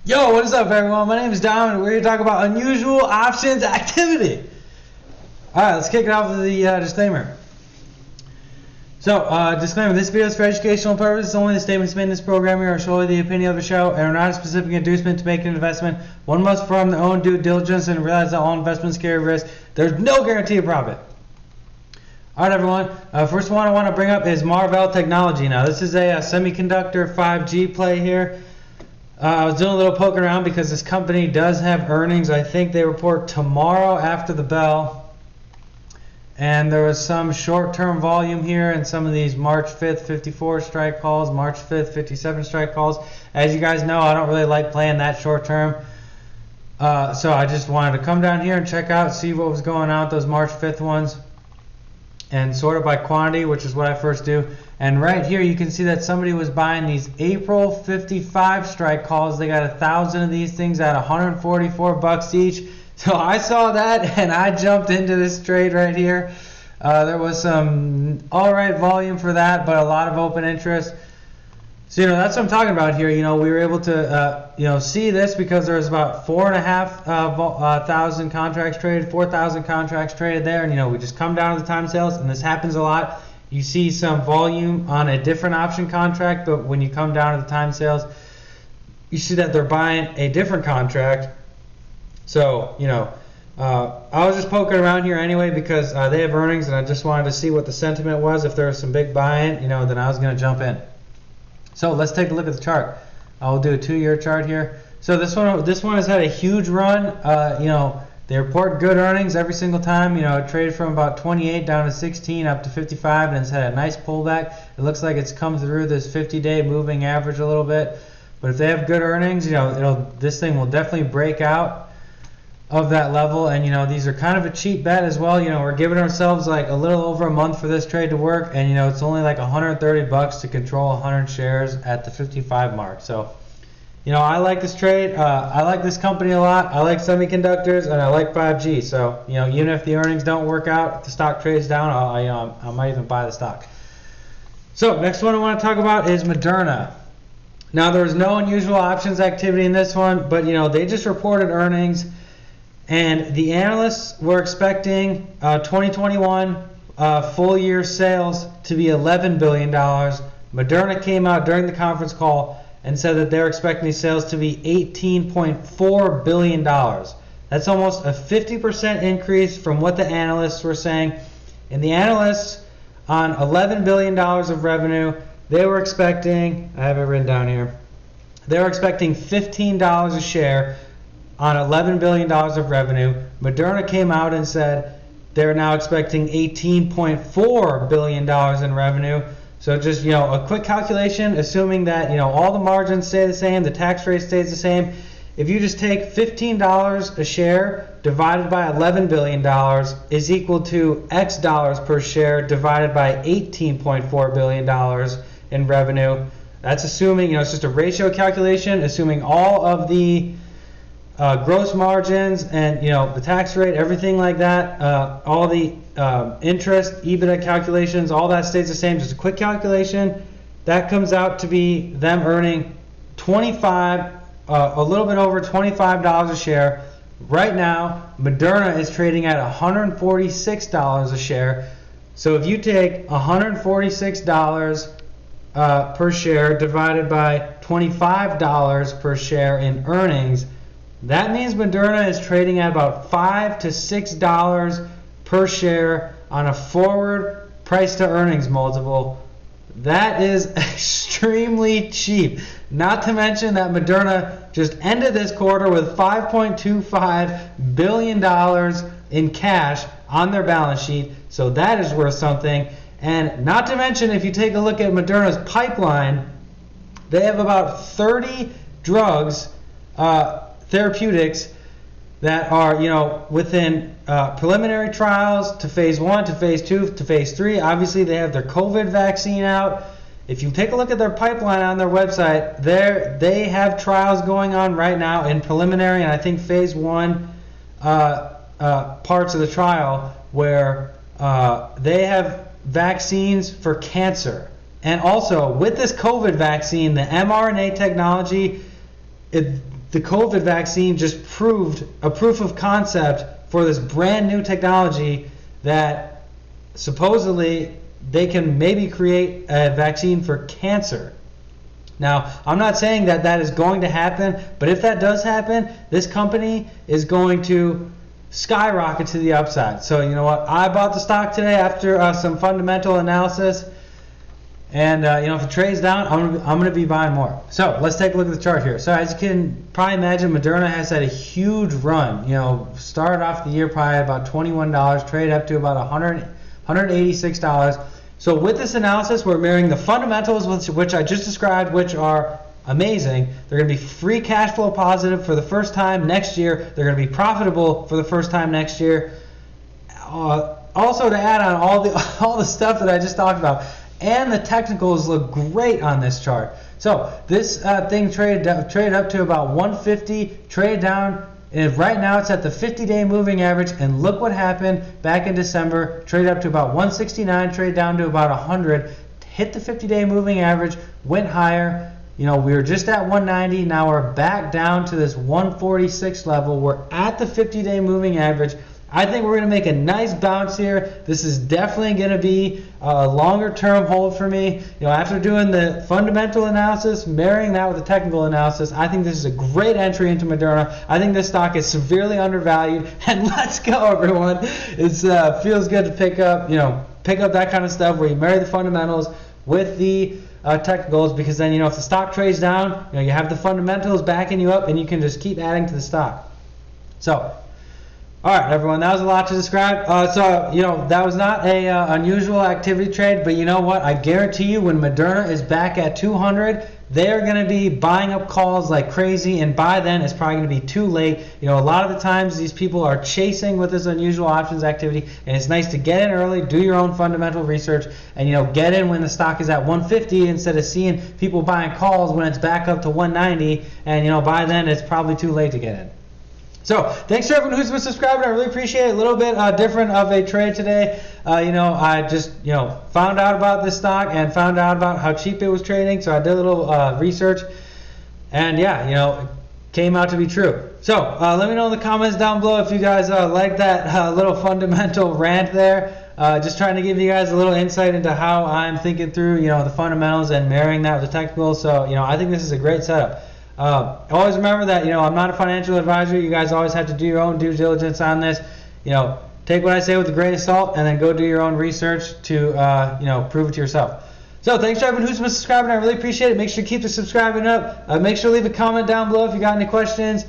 Yo, what is up, everyone? My name is Dom, and we're here to talk about unusual options activity. Alright, let's kick it off with the disclaimer. So, disclaimer, this video is for educational purposes only. The statements made in this program are solely the opinion of the show and are not a specific inducement to make an investment. One must perform their own due diligence and realize that all investments carry risk. There's no guarantee of profit. Alright, everyone, first one I want to bring up is MRVL technology. Now, this is a semiconductor 5G play here. I was doing a little poking around because this company does have earnings. I think they report tomorrow after the bell. And there was some short-term volume here in some of these March 5th 54 strike calls, March 5th 57 strike calls. As you guys know, I don't really like playing that short-term. So I just wanted to come down here and check out, see what was going on with those March 5th ones. And sort of by quantity, which is what I first do. And right here you can see that somebody was buying these April 55 strike calls. They got 1,000 of these things at 144 bucks each. So I saw that and I jumped into this trade right here. There was some alright volume for that, but a lot of open interest. So that's what I'm talking about here. We were able to see this because there was about 4,500 contracts traded, 4,000 contracts traded there, and we just come down to the time sales, and this happens a lot. You see some volume on a different option contract, but when you come down to the time sales, you see that they're buying a different contract. So I was just poking around here anyway because they have earnings, and I just wanted to see what the sentiment was. If there was some big buy-in, then I was going to jump in. So let's take a look at the chart. I'll do a 2-year chart here. So this one has had a huge run. They report good earnings every single time. It traded from about 28 down to 16 up to 55, and it's had a nice pullback. It looks like it's come through this 50-day moving average a little bit. But if they have good earnings, this thing will definitely break out of that level. And these are kind of a cheap bet as well. We're giving ourselves like a little over a month for this trade to work, and it's only like 130 bucks to control 100 shares at the 55 mark. So I like this trade. I like this company a lot. I like semiconductors, and I like 5G. So even if the earnings don't work out, if the stock trades down, I might even buy the stock. So next one I want to talk about is Moderna. Now, there was no unusual options activity in this one, but they just reported earnings. And the analysts were expecting 2021 full year sales to be $11 billion. Moderna came out during the conference call and said that they're expecting these sales to be $18.4 billion. That's almost a 50% increase from what the analysts were saying. And the analysts on $11 billion of revenue, they were expecting, I have it written down here, they were expecting $15 a share on $11 billion of revenue. Moderna came out and said they're now expecting $18.4 billion in revenue. So just a quick calculation, assuming that all the margins stay the same, the tax rate stays the same. If you just take $15 a share divided by $11 billion is equal to X dollars per share divided by $18.4 billion in revenue. That's assuming it's just a ratio calculation, assuming all of the gross margins and the tax rate, everything like that, all the interest, EBITDA calculations, all that stays the same. Just a quick calculation. That comes out to be them earning a little bit over $25 a share. Right now, Moderna is trading at $146 a share. So if you take $146 per share divided by $25 per share in earnings, that means Moderna is trading at about $5 to $6 per share on a forward price to earnings multiple. That is extremely cheap. Not to mention that Moderna just ended this quarter with $5.25 billion in cash on their balance sheet. So that is worth something. And not to mention, if you take a look at Moderna's pipeline, they have about 30 drugs, therapeutics that are within preliminary trials to phase 1 to phase 2 to phase 3. Obviously they have their COVID vaccine out. If you take a look at their pipeline on their website, they have trials going on right now in preliminary and I think phase 1 parts of the trial where they have vaccines for cancer. And also with this COVID vaccine, the mRNA technology, the COVID vaccine just proved a proof of concept for this brand new technology that supposedly they can maybe create a vaccine for cancer. Now, I'm not saying that that is going to happen, but if that does happen, this company is going to skyrocket to the upside. So you know what? I bought the stock today after some fundamental analysis, and you know, if it trades down, I'm gonna be buying more. So let's take a look at the chart here. So as you can probably imagine, Moderna has had a huge run. You know, started off the year probably at about $21, traded up to about $186. So with this analysis, we're mirroring the fundamentals, which I just described, which are amazing. They're going to be free cash flow positive for the first time next year. They're going to be profitable for the first time next year. Also, to add on all the stuff that I just talked about, and the technicals look great on this chart. So this thing traded up to about 150, traded down. And right now it's at the 50-day moving average, and look what happened back in December. Traded up to about 169, traded down to about 100, hit the 50-day moving average, went higher. You know, we were just at 190, now we're back down to this 146 level. We're at the 50-day moving average. I think we're going to make a nice bounce here. This is definitely going to be a longer term hold for me. You know, after doing the fundamental analysis, marrying that with the technical analysis, I think this is a great entry into Moderna. I think this stock is severely undervalued, and let's go, everyone. It feels good to pick up that kind of stuff where you marry the fundamentals with the technicals, because then, you know, if the stock trades down, you know, you have the fundamentals backing you up, and you can just keep adding to the stock. So, all right, everyone, that was a lot to describe. So, you know, that was not a unusual activity trade, but you know what? I guarantee you, when Moderna is back at 200, they're going to be buying up calls like crazy, and by then it's probably going to be too late. You know, a lot of the times these people are chasing with this unusual options activity, and it's nice to get in early, do your own fundamental research, and, you know, get in when the stock is at 150 instead of seeing people buying calls when it's back up to 190, and, you know, by then it's probably too late to get in. So, thanks to everyone who's been subscribing. I really appreciate it. A little bit different of a trade today. You know, I just, you know, found out about this stock and found out about how cheap it was trading. So I did a little research, and yeah, you know, it came out to be true. So let me know in the comments down below if you guys like that little fundamental rant there. Just trying to give you guys a little insight into how I'm thinking through, you know, the fundamentals and marrying that with the technicals. So, you know, I think this is a great setup. Always remember that, you know, I'm not a financial advisor. You guys always have to do your own due diligence on this. You know, take what I say with a grain of salt, and then go do your own research to, you know, prove it to yourself. So thanks to everyone who's been subscribing. I really appreciate it. Make sure to keep the subscribing up. Make sure to leave a comment down below if you got any questions.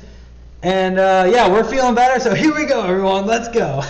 And yeah, we're feeling better. So here we go, everyone. Let's go.